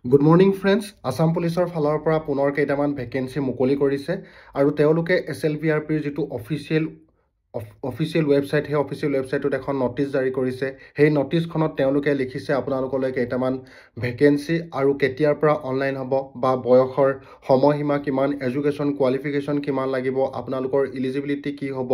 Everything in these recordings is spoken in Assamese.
Good morning friends. আসাম পুলিচৰ ফালৰ পৰা পুনৰ কেইটামান ভেকেঞ্চি মুকলি কৰিছে আৰু তেওঁলোকে SLVRPৰ যিটো অফিচিয়েল ৱেবছাইট, সেই অফিচিয়েল ৱেবছাইটত এখন নটিচ জাৰি কৰিছে। সেই নটিচখনত তেওঁলোকে লিখিছে আপোনালোকলৈ কেইটামান ভেকেঞ্চি আৰু কেতিয়াৰ পৰা অনলাইন হ'ব, বা বয়সৰ সময়সীমা কিমান, এডুকেশ্যন কোৱালিফিকেশ্যন কিমান লাগিব, আপোনালোকৰ ইলিজিবিলিটি কি হ'ব।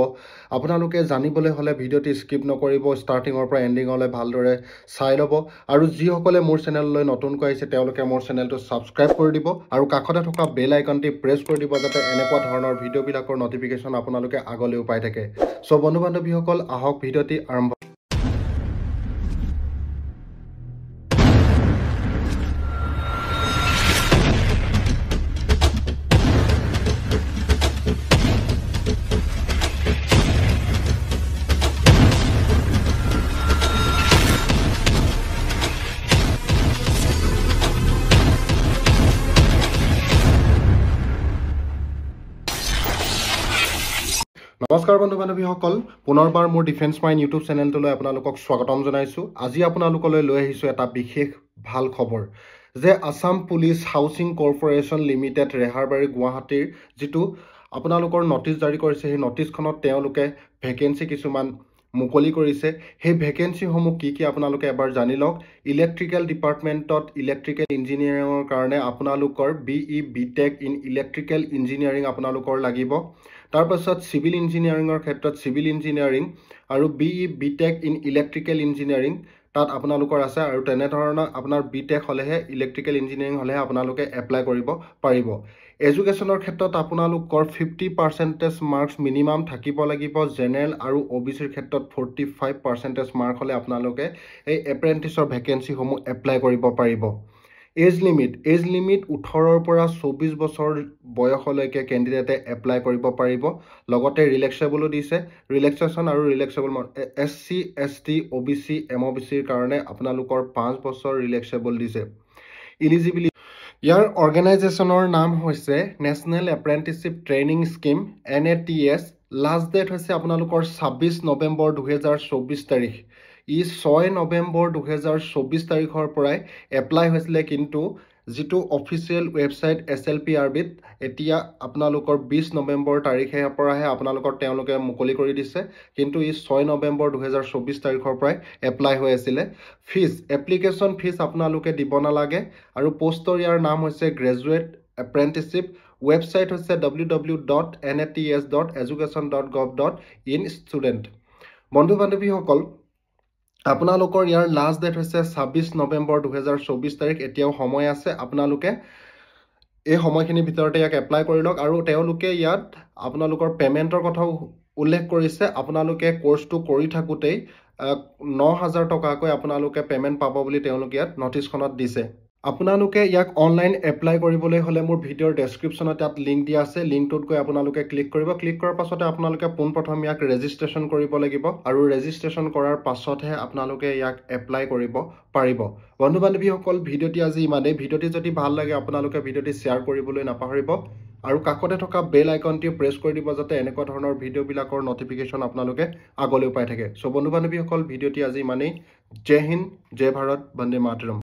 আপোনালোকে জানিবলৈ হ'লে ভিডিঅ'টি স্কিপ নকৰিব, ষ্টাৰ্টিঙৰ পৰা এণ্ডিঙলৈ ভালদৰে চাই ল'ব। আৰু যিসকলে মোৰ চেনেললৈ নতুনকৈ আহিছে তেওঁলোকে মোৰ চেনেলটো ছাবস্ক্ৰাইব কৰি দিব আৰু কাষতে থকা বেল আইকনটি প্ৰেছ কৰি দিব, যাতে এনেকুৱা ধৰণৰ ভিডিঅ'বিলাকৰ নটিফিকেশ্যন আপোনালোকে আগলৈও পাই থাকে। সো বন্ধু বান্ধৱীসকল, আহক ভিডিঅ'টি আৰম্ভ। নমস্কাৰ বন্ধু বান্ধৱীসকল, পুনৰবাৰ মোৰ ডিফেন্স মাইণ্ড ইউটিউব চেনেলটোলৈ আপোনালোকক স্বাগতম জনাইছোঁ। আজি আপোনালোকলৈ লৈ আহিছোঁ এটা বিশেষ ভাল খবৰ যে Assam police housing corporation limited Rehabari গুৱাহাটীৰ যিটো আপোনালোকৰ নটিচ জাৰি কৰিছে, সেই নটিচখনত তেওঁলোকে ভেকেঞ্চি কিছুমান মুকলি কৰিছে। সেই ভেকেঞ্চিসমূহ কি কি আপোনালোকে এবাৰ জানি লওক। ইলেক্ট্ৰিকেল ডিপাৰ্টমেণ্টত ইলেক্ট্ৰিকেল ইঞ্জিনিয়াৰিঙৰ কাৰণে আপোনালোকৰ BE BTech in electrical engineering আপোনালোকৰ লাগিব। তাৰপাছত চিভিল ইঞ্জিনিয়াৰিঙৰ ক্ষেত্ৰত চিভিল ইঞ্জিনিয়াৰিং আৰু BE BTech in electrical engineering তাত আপোনালোকৰ আছে। আৰু তেনেধৰণৰ আপোনাৰ BTech হ'লেহে, ইলেক্ট্ৰিকেল ইঞ্জিনিয়াৰিং হ'লেহে আপোনালোকে এপ্লাই কৰিব পাৰিব। এডুকেশ্যনৰ ক্ষেত্ৰত আপোনালোকৰ 50% মাৰ্কছ মিনিমাম থাকিব লাগিব। জেনেৰেল আৰু OBCৰ ক্ষেত্ৰত 45% মাৰ্ক হ'লে আপোনালোকে এই এপ্ৰেণ্টিছৰ ভেকেঞ্চিসমূহ এপ্লাই কৰিব পাৰিব। এজ লিমিট 18ৰ পৰা 24 বছৰ বয়সলৈকে কেণ্ডিডেটে এপ্লাই কৰিব পাৰিব। লগতে ৰিলেক্সেবলো দিছে। ৰিলেক্সেশ্যন আৰু ৰিলেক্সেবল SC ST OBC MOBCৰ কাৰণে আপোনালোকৰ 5 বছৰ ৰিলেক্সেবল দিছে। ইলিজিবিলিটি, ইয়াৰ অৰ্গেনাইজেশ্যনৰ নাম হৈছে national apprenticeship training scheme NATS। Last date হৈছে আপোনালোকৰ 26 নৱেম্বৰ 2024 তাৰিখ। 6 নৱেম্বৰ 2024 তাৰিখৰ পৰাই এপ্লাই হৈছিলে, কিন্তু যিটো অফিচিয়েল ৱেবছাইট SLVRPত এতিয়া আপোনালোকৰ 20 নৱেম্বৰ তাৰিখৰ পৰাহে তেওঁলোকে মুকলি কৰি দিছে, কিন্তু 6 নৱেম্বৰ 2024 তাৰিখৰ পৰাই এপ্লাই হৈ আছিলে। ফিজ, এপ্লিকেশ্যন ফিজ আপোনালোকে দিব নালাগে। আৰু পোষ্টৰ ইয়াৰ নাম হৈছে গ্ৰেজুৱেট এপ্ৰেণ্টিছশ্বিপ। ৱেবছাইট হৈছে www.nats.education.gov.in ষ্টুডেণ্ট। বন্ধু বান্ধৱীসকল, আপোনালোকৰ ইয়াৰ লাষ্ট ডেট হৈছে 26 নৱেম্বৰ 2024 তাৰিখ। এতিয়াও সময় আছে, আপোনালোকে এই সময়খিনিৰ ভিতৰতে ইয়াক এপ্লাই কৰি লওক। আৰু তেওঁলোকে ইয়াত আপোনালোকৰ পে'মেণ্টৰ কথাও উল্লেখ কৰিছে। আপোনালোকে কোৰ্চটো কৰি থাকোঁতেই 9,000 টকাকৈ আপোনালোকে পে'মেণ্ট পাব বুলি তেওঁলোকে ইয়াত নটিচখনত দিছে। আপোনালোকে ইয়াক অনলাইন এপ্লাই কৰিবলৈ হ'লে মোৰ ভিডিঅ'ৰ ডেছক্ৰিপশ্যনত ইয়াত লিংক দিয়া আছে। লিংকটোত গৈ আপোনালোকে ক্লিক কৰিব। ক্লিক কৰাৰ পাছতে আপোনালোকে পোনপ্ৰথম ইয়াক ৰেজিষ্ট্ৰেশ্যন কৰিব লাগিব, আৰু ৰেজিষ্ট্ৰেশ্যন কৰাৰ পাছতহে আপোনালোকে ইয়াক এপ্লাই কৰিব পাৰিব। বন্ধু বান্ধৱীসকল, ভিডিঅ'টি আজি ইমানেই। ভিডিঅ'টি যদি ভাল লাগে আপোনালোকে ভিডিঅ'টি শ্বেয়াৰ কৰিবলৈ নাপাহৰিব, আৰু কাষতে থকা বেল আইকনটি প্ৰেছ কৰি দিব, যাতে এনেকুৱা ধৰণৰ ভিডিঅ'বিলাকৰ নটিফিকেশ্যন আপোনালোকে আগলৈও পাই থাকে। সো বন্ধু বান্ধৱীসকল, ভিডিঅ'টি আজি ইমানেই। জয় হিন্দ, জয় ভাৰত, বন্দে মাতৰম।